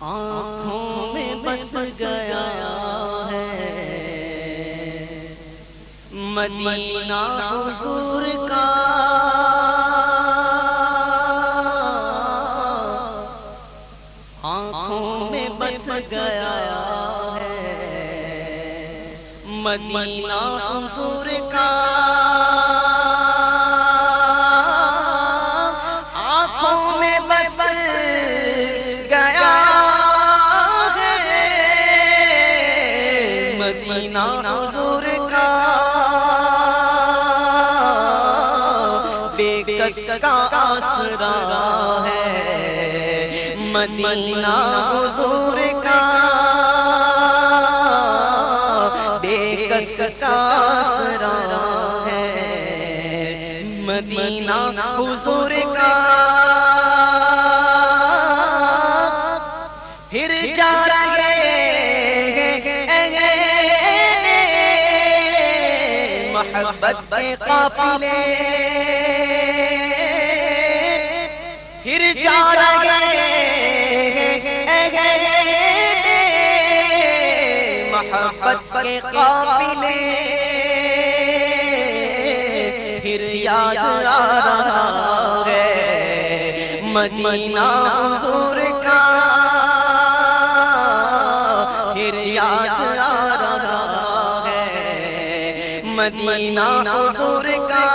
آنکھوں میں بس گیا ہے مدینہ حضور کا، آنکھوں میں بس گیا ہے مدینہ حضور کا، آنکھوں میں بس گیا ہے مدینہ حضور کا، بے کس کا آسرا ہے مدینہ حضور کا، بے کس کا آسرا ہے مدینہ حضور کا، پھر جا رہے محبت کے قافلے، پھر جا رہے محبت کے قافلے، پھر یاد آ رہا ہے مدینہ حضور کا، پھر یاد آ رہا ہے مدینہ حضور کا،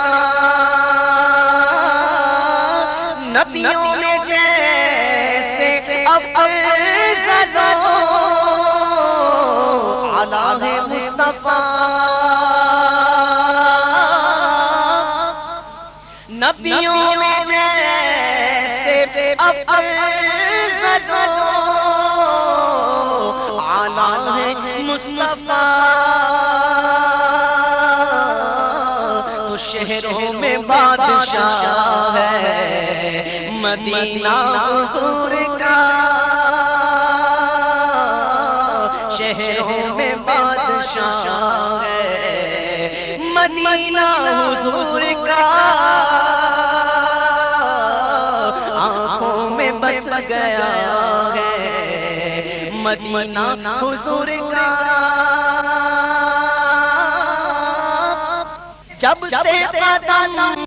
نبیوں میں جیسے افضل اعلی ہے مصطفیٰ، نبیوں میں جیسے افضل اعلی ہے مصطفیٰ، تو شہروں میں بادشاہ ہے مدینہ حضور کا، شہروں میں بادشاہ ہے مدینہ حضور کا، آنکھوں میں بس گیا ہے مدینہ حضور کا، جب سے قدم